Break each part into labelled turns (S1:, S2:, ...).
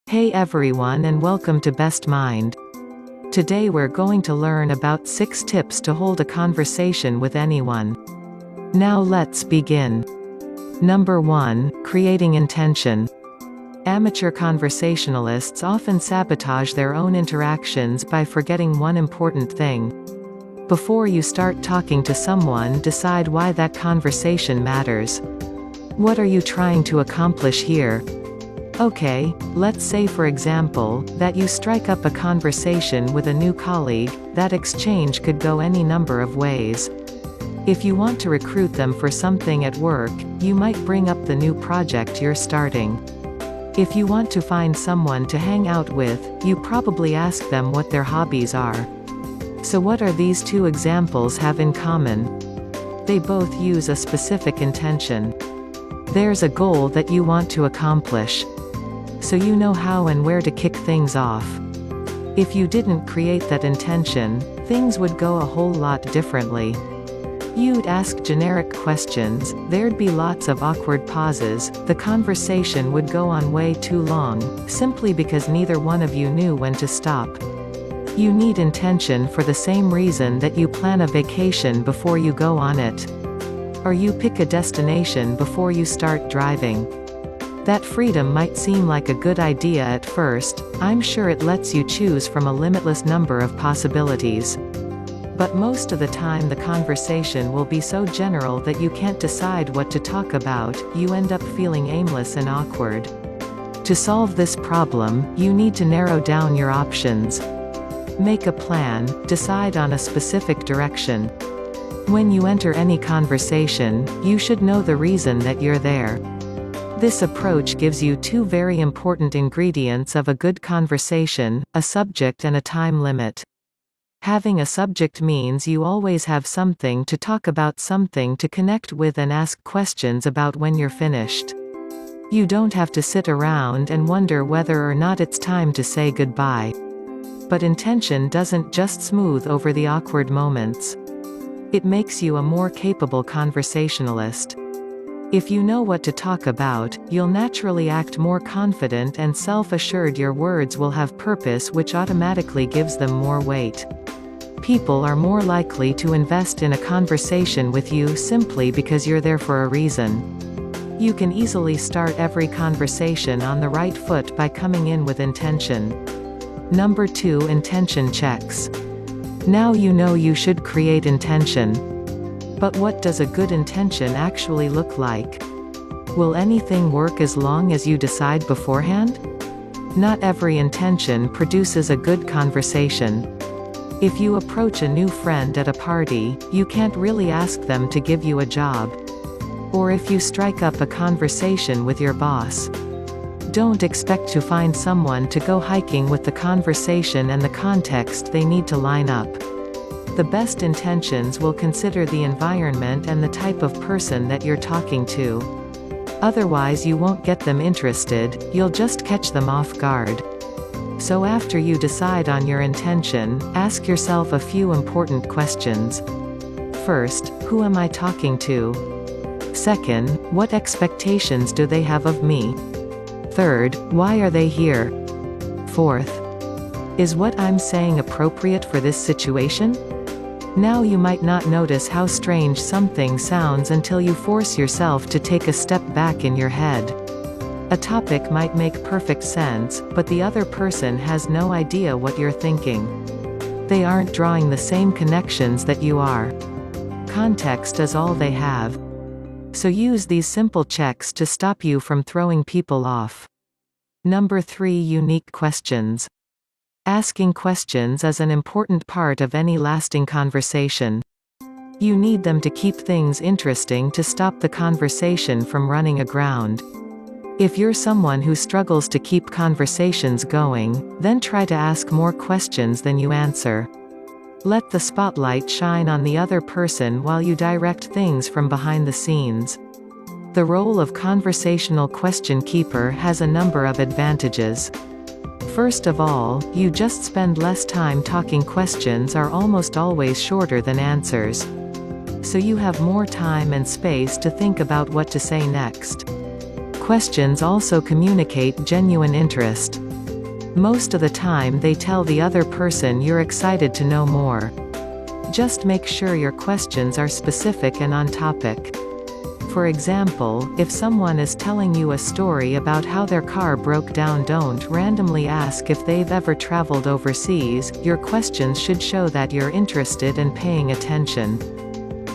S1: Hey everyone and welcome to Best Mind. Today we're going to learn about 6 tips to hold a conversation with anyone. Now let's begin. Number 1, creating intention. Amateur conversationalists often sabotage their own interactions by forgetting one important thing. Before you start talking to someone, decide why that conversation matters. What are you trying to accomplish here? Okay, let's say for example, that you strike up a conversation with a new colleague. That exchange could go any number of ways. If you want to recruit them for something at work, you might bring up the new project you're starting. If you want to find someone to hang out with, you probably ask them what their hobbies are. So what are these 2 examples have in common? They both use a specific intention. There's a goal that you want to accomplish. So you know how and where to kick things off. If you didn't create that intention, things would go a whole lot differently. You'd ask generic questions, there'd be lots of awkward pauses, the conversation would go on way too long, simply because neither one of you knew when to stop. You need intention for the same reason that you plan a vacation before you go on it. Or you pick a destination before you start driving. That freedom might seem like a good idea at first. I'm sure it lets you choose from a limitless number of possibilities. But most of the time the conversation will be so general that you can't decide what to talk about. You end up feeling aimless and awkward. To solve this problem, you need to narrow down your options. Make a plan, decide on a specific direction. When you enter any conversation, you should know the reason that you're there. This approach gives you 2 very important ingredients of a good conversation: a subject and a time limit. Having a subject means you always have something to talk about, something to connect with and ask questions about when you're finished. You don't have to sit around and wonder whether or not it's time to say goodbye. But intention doesn't just smooth over the awkward moments. It makes you a more capable conversationalist. If you know what to talk about, you'll naturally act more confident and self-assured. Your words will have purpose, which automatically gives them more weight. People are more likely to invest in a conversation with you simply because you're there for a reason. You can easily start every conversation on the right foot by coming in with intention. Number 2, intention checks. Now you know you should create intention. But what does a good intention actually look like? Will anything work as long as you decide beforehand? Not every intention produces a good conversation. If you approach a new friend at a party, you can't really ask them to give you a job. Or if you strike up a conversation with your boss, don't expect to find someone to go hiking with. The conversation and the context they need to line up. The best intentions will consider the environment and the type of person that you're talking to. Otherwise you won't get them interested, you'll just catch them off guard. So after you decide on your intention, ask yourself a few important questions. First, who am I talking to? Second, what expectations do they have of me? Third, why are they here? Fourth, is what I'm saying appropriate for this situation? Now you might not notice how strange something sounds until you force yourself to take a step back in your head. A topic might make perfect sense, but the other person has no idea what you're thinking. They aren't drawing the same connections that you are. Context is all they have. So use these simple checks to stop you from throwing people off. Number 3, unique questions. Asking questions is an important part of any lasting conversation. You need them to keep things interesting, to stop the conversation from running aground. If you're someone who struggles to keep conversations going, then try to ask more questions than you answer. Let the spotlight shine on the other person while you direct things from behind the scenes. The role of conversational question keeper has a number of advantages. First of all, you just spend less time talking. Questions are almost always shorter than answers. So you have more time and space to think about what to say next. Questions also communicate genuine interest. Most of the time they tell the other person you're excited to know more. Just make sure your questions are specific and on topic. For example, if someone is telling you a story about how their car broke down, don't randomly ask if they've ever traveled overseas. Your questions should show that you're interested and paying attention.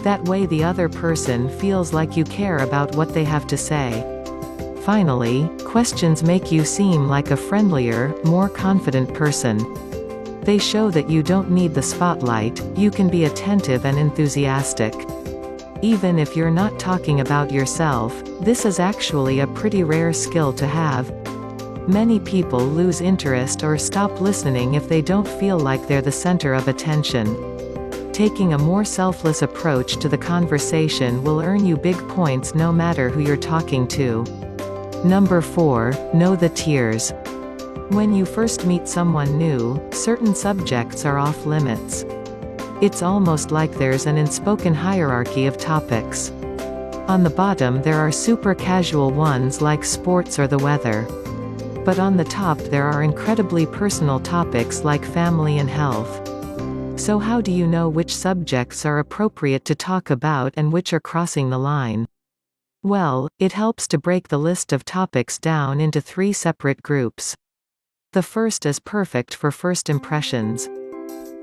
S1: That way the other person feels like you care about what they have to say. Finally, questions make you seem like a friendlier, more confident person. They show that you don't need the spotlight, you can be attentive and enthusiastic. Even if you're not talking about yourself, this is actually a pretty rare skill to have. Many people lose interest or stop listening if they don't feel like they're the center of attention. Taking a more selfless approach to the conversation will earn you big points no matter who you're talking to. Number 4, know the tiers. When you first meet someone new, certain subjects are off limits. It's almost like there's an unspoken hierarchy of topics. On the bottom there are super casual ones like sports or the weather. But on the top there are incredibly personal topics like family and health. So how do you know which subjects are appropriate to talk about and which are crossing the line? Well, it helps to break the list of topics down into 3 separate groups. The first is perfect for first impressions.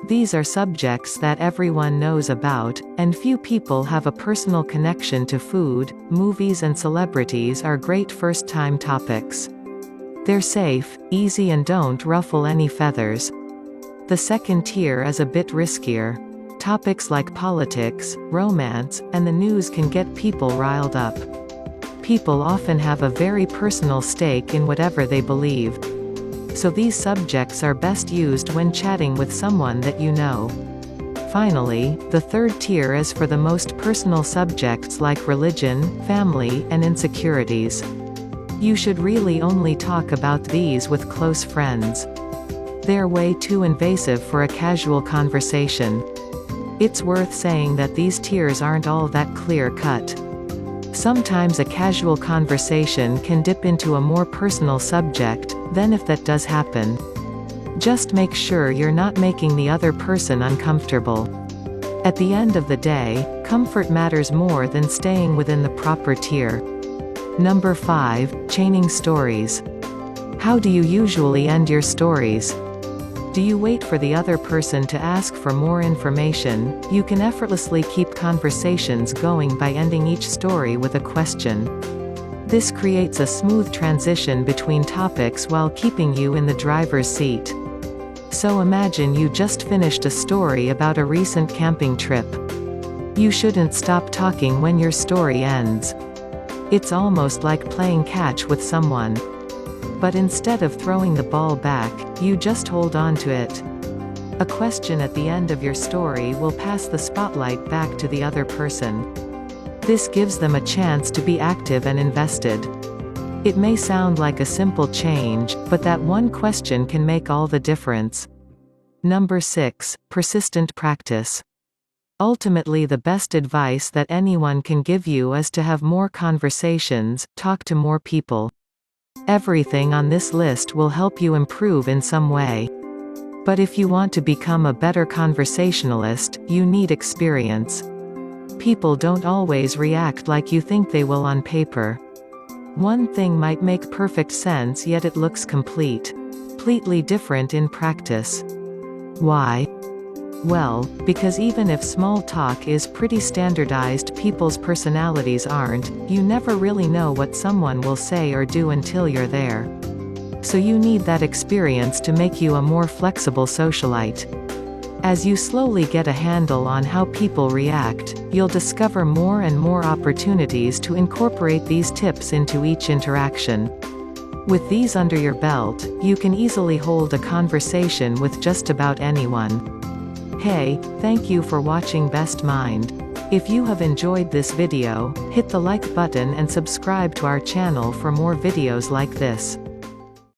S1: These are subjects that everyone knows about, and few people have a personal connection to. Food, movies and celebrities are great first-time topics. They're safe, easy and don't ruffle any feathers. The second tier is a bit riskier. Topics like politics, romance, and the news can get people riled up. People often have a very personal stake in whatever they believe. So these subjects are best used when chatting with someone that you know. Finally, the third tier is for the most personal subjects like religion, family, and insecurities. You should really only talk about these with close friends. They're way too invasive for a casual conversation. It's worth saying that these tiers aren't all that clear-cut. Sometimes a casual conversation can dip into a more personal subject, then if that does happen, just make sure you're not making the other person uncomfortable. At the end of the day, comfort matters more than staying within the proper tier. Number 5, chaining stories. How do you usually end your stories? Do you wait for the other person to ask for more information? You can effortlessly keep conversations going by ending each story with a question. This creates a smooth transition between topics while keeping you in the driver's seat. So imagine you just finished a story about a recent camping trip. You shouldn't stop talking when your story ends. It's almost like playing catch with someone. But instead of throwing the ball back, you just hold on to it. A question at the end of your story will pass the spotlight back to the other person. This gives them a chance to be active and invested. It may sound like a simple change, but that one question can make all the difference. Number 6, persistent practice. Ultimately, the best advice that anyone can give you is to have more conversations, talk to more people. Everything on this list will help you improve in some way. But if you want to become a better conversationalist, you need experience. People don't always react like you think they will on paper. One thing might make perfect sense, yet it looks completely different in practice. Why? Well, because even if small talk is pretty standardized, people's personalities aren't. You never really know what someone will say or do until you're there. So you need that experience to make you a more flexible socialite. As you slowly get a handle on how people react, you'll discover more and more opportunities to incorporate these tips into each interaction. With these under your belt, you can easily hold a conversation with just about anyone. Hey, thank you for watching Best Mind. If you have enjoyed this video, hit the like button and subscribe to our channel for more videos like this.